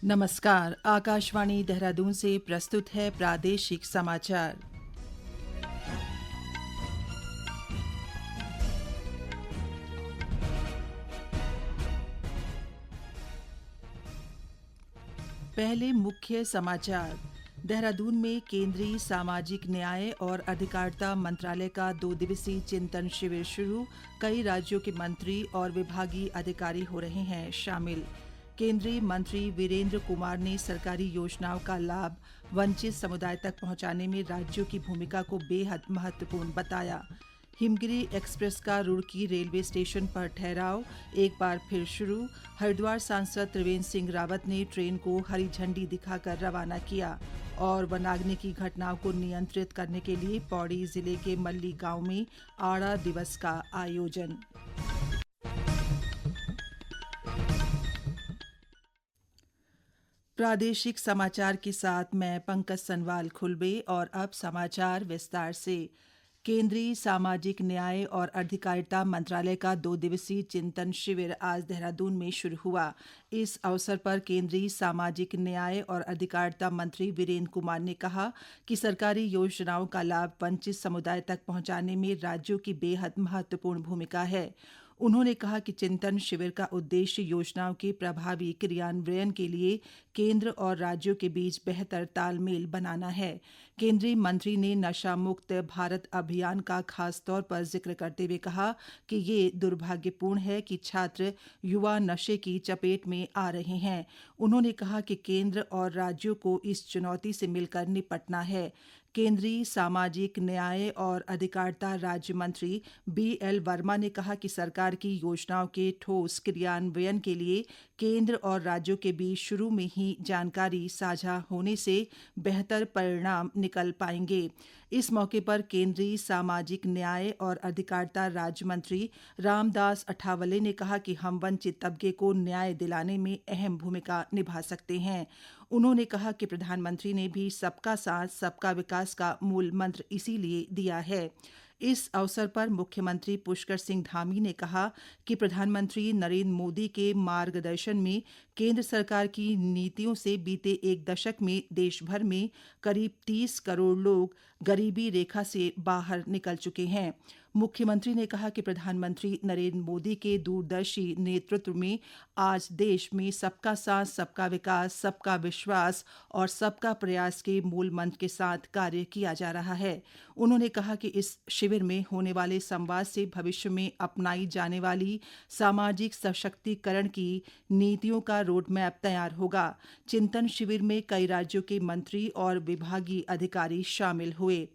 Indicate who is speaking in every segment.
Speaker 1: नमस्कार। आकाशवाणी देहरादून से प्रस्तुत है प्रादेशिक समाचार। पहले मुख्य समाचार। देहरादून में केंद्रीय सामाजिक न्याय और अधिकारिता मंत्रालय का 2 दिवसीय चिंतन शिविर शुरू। कई राज्यों के मंत्री और विभागीय अधिकारी हो रहे हैं शामिल। केंद्रीय मंत्री वीरेंद्र कुमार ने सरकारी योजनाओं का लाभ वंचित समुदाय तक पहुंचाने में राज्यों की भूमिका को बेहद महत्वपूर्ण बताया। हिमगिरी एक्सप्रेस का रुड़की रेलवे स्टेशन पर ठहराव एक बार फिर शुरू। हरिद्वार सांसद त्रिवेंद्र सिंह रावत ने ट्रेन को हरी झंडी दिखाकर रवाना किया। और वनाग्नि की घटनाओं को नियंत्रित करने के लिए पौड़ी जिले के मल्ली गांव में आड़ा दिवस का आयोजन। प्रादेशिक समाचार के साथ मैं पंकज सनवाल खुलबे। और अब समाचार विस्तार से। केंद्रीय सामाजिक न्याय और अधिकारिता मंत्रालय का 2 दिवसीय चिंतन शिविर आज देहरादून में शुरू हुआ। इस अवसर पर केंद्रीय सामाजिक न्याय और अधिकारिता मंत्री वीरेंद्र कुमार ने कहा कि सरकारी योजनाओं का लाभ वंचित समुदाय तक पहुंचाने में राज्यों की बेहद महत्वपूर्ण भूमिका है। उन्होंने कहा कि चिंतन शिविर का उद्देश्य योजनाओं के प्रभावी क्रियान्वयन के लिए केंद्र और राज्यों के बीच बेहतर तालमेल बनाना है। केंद्रीय मंत्री ने नशा मुक्त भारत अभियान का खास तौर पर जिक्र करते हुए कहा कि ये दुर्भाग्यपूर्ण है कि छात्र युवा नशे की चपेट में आ रहे हैं। उन्होंने कहा कि केंद्र और राज्यों को इस चुनौती से मिलकर निपटना है। केंद्रीय सामाजिक न्याय और अधिकारिता राज्य मंत्री BL वर्मा ने कहा कि सरकार की योजनाओं के ठोस क्रियान्वयन के लिए केंद्र और राज्यों के बीच शुरू में ही जानकारी साझा होने से बेहतर परिणाम निकल पाएंगे। इस मौके पर केंद्रीय सामाजिक न्याय और अधिकारिता राज्य मंत्री रामदास अठावले ने कहा कि हम वंचित तबके को न्याय दिलाने में अहम भूमिका निभा सकते हैं। उन्होंने कहा कि प्रधानमंत्री ने भी सबका साथ सबका विकास का मूल मंत्र इसीलिए दिया है। इस अवसर पर मुख्यमंत्री पुष्कर सिंह धामी ने कहा कि प्रधानमंत्री नरेंद्र मोदी के मार्गदर्शन में केंद्र सरकार की नीतियों से बीते 1 दशक में देश भर में करीब 30 करोड़ लोग गरीबी रेखा से बाहर निकल चुके हैं। मुख्यमंत्री ने कहा कि प्रधानमंत्री नरेंद्र मोदी के दूरदर्शी नेतृत्व में आज देश में सबका साथ सबका विकास, सबका विश्वास और सबका प्रयास के मूल मंत्र के साथ कार्य किया जा रहा है। उन्होंने कहा कि इस शिविर में होने वाले संवाद से भविष्य में अपनाई जाने वाली सामाजिक सशक्तिकरण की नीतियों का रोड मैप तैयार होगा। चिंतन शिविर में कई राज्यों के मंत्री और विभागीय अधिकारी शामिल हुए।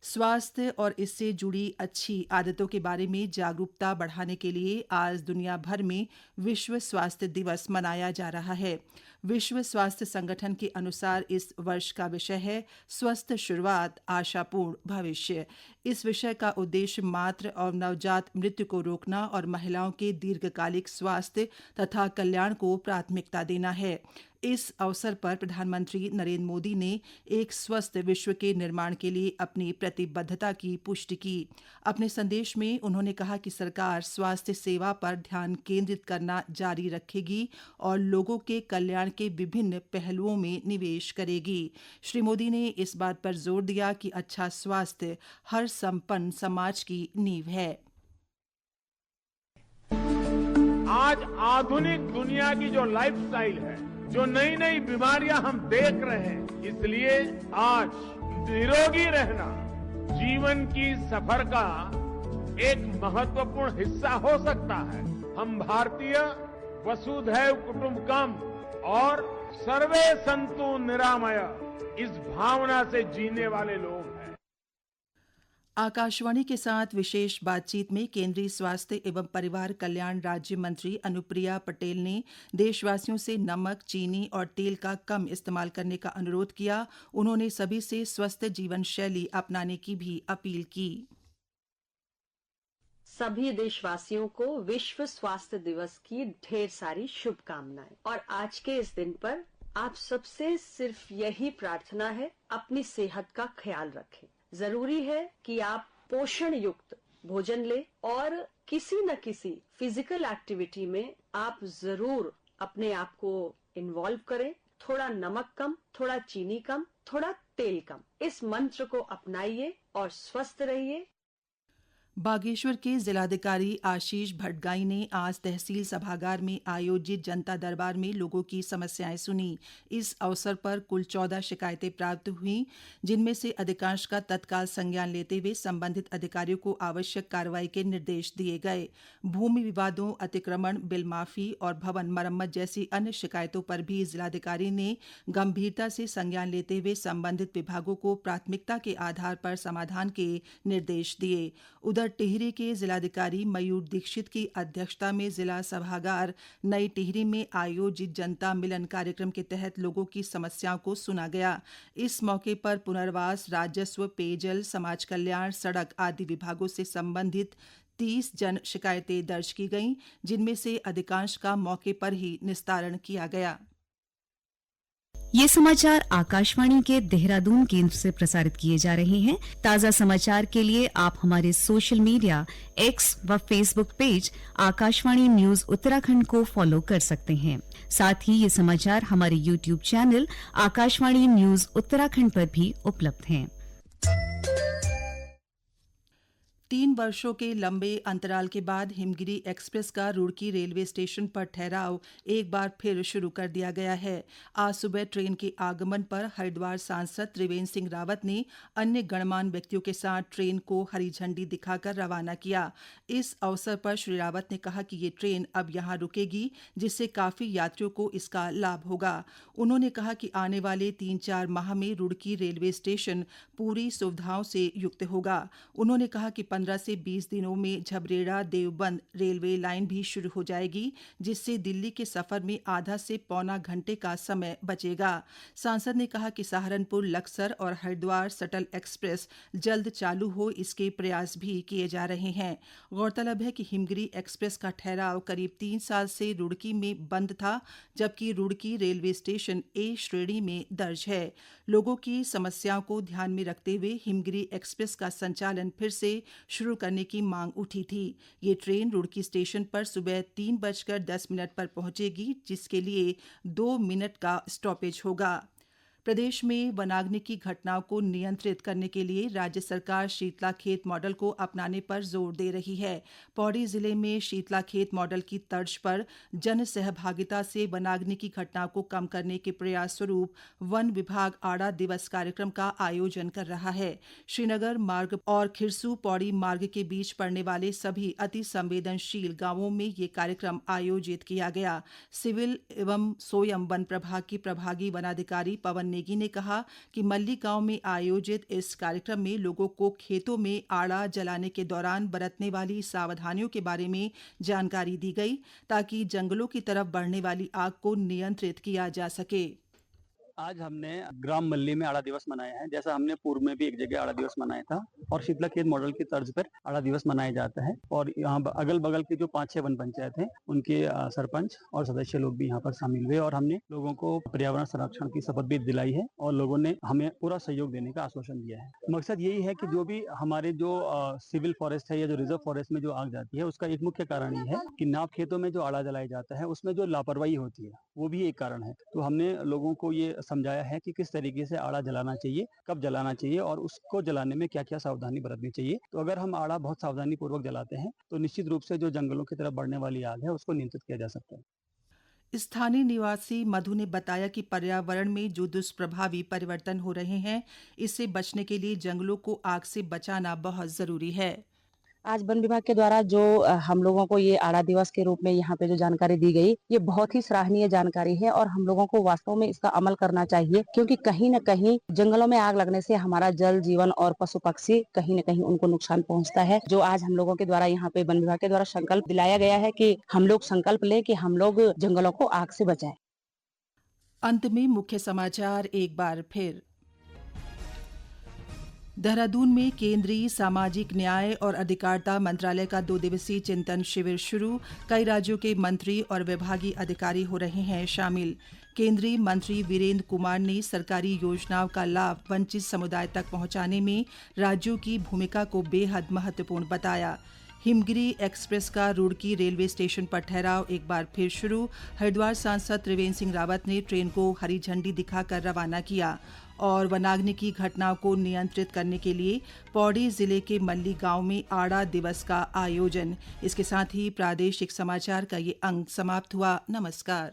Speaker 1: स्वास्थ्य और इससे जुड़ी अच्छी आदतों के बारे में जागरूकता बढ़ाने के लिए आज दुनिया भर में विश्व स्वास्थ्य दिवस मनाया जा रहा है। विश्व स्वास्थ्य संगठन के अनुसार इस वर्ष का विषय है स्वस्थ शुरुआत, आशापूर्ण भविष्य। इस विषय का उद्देश्य मातृ और नवजात मृत्यु को रोकना और महिलाओं के दीर्घकालिक स्वास्थ्य तथा कल्याण को प्राथमिकता देना है। इस अवसर पर प्रधानमंत्री नरेंद्र मोदी ने एक स्वस्थ विश्व के निर्माण के लिए अपनी प्रतिबद्धता की पुष्टि की। अपने संदेश में उन्होंने कहा कि सरकार स्वास्थ्य सेवा पर ध्यान केंद्रित करना जारी रखेगी और लोगों के कल्याण के विभिन्न पहलुओं में निवेश करेगी। श्री मोदी ने इस बात पर जोर दिया कि अच्छा स्वास्थ्य हर संपन्न समाज की नींव है।
Speaker 2: आज आधुनिक दुनिया की जो लाइफस्टाइल है, जो नई नई बीमारियां हम देख रहे हैं, इसलिए आज निरोगी रहना जीवन की सफर का एक महत्वपूर्ण हिस्सा हो सकता है। हम भारतीय वसुधैव कुटुंबकम और सर्वे संतु निरामय इस भावना से जीने वाले लोग हैं।
Speaker 1: आकाशवाणी के साथ विशेष बातचीत में केंद्रीय स्वास्थ्य एवं परिवार कल्याण राज्य मंत्री अनुप्रिया पटेल ने देशवासियों से नमक, चीनी और तेल का कम इस्तेमाल करने का अनुरोध किया। उन्होंने सभी से स्वस्थ जीवन शैली अपनाने की भी अपील की।
Speaker 3: सभी देशवासियों को विश्व स्वास्थ्य दिवस की ढेर सारी शुभकामनाएं। और आज के इस दिन पर आप सबसे सिर्फ यही प्रार्थना है, अपनी सेहत का ख्याल रखें। जरूरी है कि आप पोषण युक्त भोजन लें और किसी न किसी फिजिकल एक्टिविटी में आप जरूर अपने आप को इन्वॉल्व करें। थोड़ा नमक कम, थोड़ा चीनी कम, थोड़ा तेल कम। इस मंत्र को अपनाइए और स्वस्थ रहिए।
Speaker 1: बागेश्वर के जिलाधिकारी आशीष भट्टगाई ने आज तहसील सभागार में आयोजित जनता दरबार में लोगों की समस्याएं सुनी। इस अवसर पर कुल 14 शिकायतें प्राप्त हुई, जिनमें से अधिकांश का तत्काल संज्ञान लेते हुए संबंधित अधिकारियों को आवश्यक कार्रवाई के निर्देश दिए गए। भूमि विवादों, अतिक्रमण, बिल माफी और भवन मरम्मत जैसी अन्य शिकायतों पर भी जिलाधिकारी ने गंभीरता से संज्ञान लेते हुए संबंधित विभागों को प्राथमिकता के आधार पर समाधान के निर्देश दिए। उधर टिहरी के जिलाधिकारी मयूर दीक्षित की अध्यक्षता में जिला सभागार नई टिहरी में आयोजित जनता मिलन कार्यक्रम के तहत लोगों की समस्याओं को सुना गया। इस मौके पर पुनर्वास, राजस्व, पेयजल, समाज कल्याण, सड़क आदि विभागों से संबंधित 30 जन शिकायतें दर्ज की गईं, जिनमें से अधिकांश का मौके पर ही निस्तारण किया गया।
Speaker 4: ये समाचार आकाशवाणी के देहरादून केंद्र से प्रसारित किए जा रहे हैं। ताज़ा समाचार के लिए आप हमारे सोशल मीडिया एक्स व Facebook page Akashvani news Uttarakhand को फॉलो कर सकते हैं। साथ ही ये समाचार हमारे YouTube channel Akashvani news Uttarakhand पर भी उपलब्ध हैं।
Speaker 1: 3 वर्षों के लंबे अंतराल के बाद हिमगिरी एक्सप्रेस का रुड़की रेलवे स्टेशन पर ठहराव एक बार फिर शुरू कर दिया गया है। आज सुबह ट्रेन के आगमन पर हरिद्वार सांसद त्रिवेंद्र सिंह रावत ने अन्य गणमान्य व्यक्तियों के साथ ट्रेन को हरी झंडी दिखाकर रवाना किया। इस अवसर पर श्री रावत ने कहा कि ये ट्रेन अब यहां रुकेगी, जिससे काफी यात्रियों को इसका लाभ होगा। उन्होंने कहा कि आने वाले 3-4 माह में रुड़की रेलवे स्टेशन पूरी सुविधाओं से युक्त होगा। उन्होंने कहा कि 15 से 20 दिनों में झबरेड़ा देवबंद रेलवे लाइन भी शुरू हो जाएगी, जिससे दिल्ली के सफर में आधा से पौना घंटे का समय बचेगा। सांसद ने कहा कि सहारनपुर, लक्सर और हरिद्वार शटल एक्सप्रेस जल्द चालू हो, इसके प्रयास भी किए जा रहे हैं। गौरतलब है कि हिमगिरी एक्सप्रेस का ठहराव करीब 3 साल से रुड़की में बंद था, जबकि रुड़की रेलवे स्टेशन ए श्रेणी में दर्ज है। लोगों की समस्याओं को ध्यान में रखते हुए हिमगिरी एक्सप्रेस का संचालन फिर से शुरू करने की मांग उठी थी। ये ट्रेन रुड़की स्टेशन पर सुबह 3:10 पर पहुंचेगी, जिसके लिए 2 मिनट का स्टॉपेज होगा। प्रदेश में वनाग्नि की घटनाओं को नियंत्रित करने के लिए राज्य सरकार शीतलाखेत मॉडल को अपनाने पर जोर दे रही है। पौड़ी जिले में शीतलाखेत मॉडल की तर्ज पर जन सहभागिता से वनाग्नि की घटनाओं को कम करने के प्रयास स्वरूप वन विभाग आड़ा दिवस कार्यक्रम का आयोजन कर रहा है। श्रीनगर मार्ग और खिरसू पौड़ी मार्ग के बीच पड़ने वाले सभी अति संवेदनशील गांवों में ये कार्यक्रम आयोजित किया गया। सिविल एवं सोयम वन प्रभाग की प्रभागी वनाधिकारी पवन नेगी ने कहा कि मल्ली गांव में आयोजित इस कार्यक्रम में लोगों को खेतों में आड़ा जलाने के दौरान बरतने वाली सावधानियों के बारे में जानकारी दी गई, ताकि जंगलों की तरफ बढ़ने वाली आग को नियंत्रित किया जा सके।
Speaker 5: आज हमने ग्राम मल्ली में आड़ा दिवस मनाया है। जैसा हमने पूर्व में भी एक जगह आड़ा दिवस मनाया था और शीतलाखेत मॉडल की तर्ज पर आड़ा दिवस मनाया जाता है। और यहाँ अगल बगल के जो 5-6 वन पंचायत हैं, उनके सरपंच और सदस्य लोग भी यहाँ पर शामिल हुए और हमने लोगों को पर्यावरण संरक्षण की शपथ भी दिलाई है और लोगों ने हमें पूरा सहयोग देने का आश्वासन दिया है। मकसद यही है कि जो भी हमारे जो सिविल फॉरेस्ट है या जो रिजर्व फॉरेस्ट में जो आग जाती है, उसका एक मुख्य कारण ये है कि नाप खेतों में जो आड़ा जलाया जाता है, उसमें जो लापरवाही होती है, वो भी एक कारण है। तो हमने लोगों को ये समझाया है कि किस तरीके से आड़ा जलाना चाहिए, कब जलाना चाहिए और उसको जलाने में क्या क्या सावधानी बरतनी चाहिए। तो अगर हम आड़ा बहुत सावधानी पूर्वक जलाते हैं तो निश्चित रूप से जो जंगलों की तरफ बढ़ने वाली आग है उसको नियंत्रित किया जा सकता है।
Speaker 1: स्थानीय निवासी मधु ने बताया कि पर्यावरण में जो दुष्प्रभावी परिवर्तन हो रहे हैं, इससे बचने के लिए जंगलों को आग से बचाना बहुत जरूरी है।
Speaker 6: आज वन विभाग के द्वारा जो हम लोगों को ये आड़ा दिवस के रूप में यहाँ पे जो जानकारी दी गई, ये बहुत ही सराहनीय जानकारी है और हम लोगों को वास्तव में इसका अमल करना चाहिए, क्योंकि कहीं न कहीं जंगलों में आग लगने से हमारा जल जीवन और पशु पक्षी कहीं न कहीं उनको नुकसान पहुंचता है। जो आज हम लोगों के द्वारा यहाँ पे वन विभाग के द्वारा संकल्प दिलाया गया है कि हम लोग संकल्प लें कि हम लोग जंगलों को आग से बचाएं।
Speaker 1: अंत में मुख्य समाचार एक बार फिर। देहरादून में केंद्रीय सामाजिक न्याय और अधिकारिता मंत्रालय का 2 दिवसीय चिंतन शिविर शुरू। कई राज्यों के मंत्री और विभागीय अधिकारी हो रहे हैं शामिल। केंद्रीय मंत्री वीरेंद्र कुमार ने सरकारी योजनाओं का लाभ वंचित समुदाय तक पहुंचाने में राज्यों की भूमिका को बेहद महत्वपूर्ण बताया। हिमगिरी एक्सप्रेस का रुड़की रेलवे स्टेशन पर ठहराव एक बार फिर शुरू। हरिद्वार सांसद त्रिवेंद्र सिंह रावत ने ट्रेन को हरी झंडी दिखाकर रवाना किया। और वनाग्नि की घटनाओं को नियंत्रित करने के लिए पौड़ी जिले के मल्ली गांव में आड़ा दिवस का आयोजन। इसके साथ ही प्रादेशिक समाचार का ये अंक समाप्त हुआ। नमस्कार।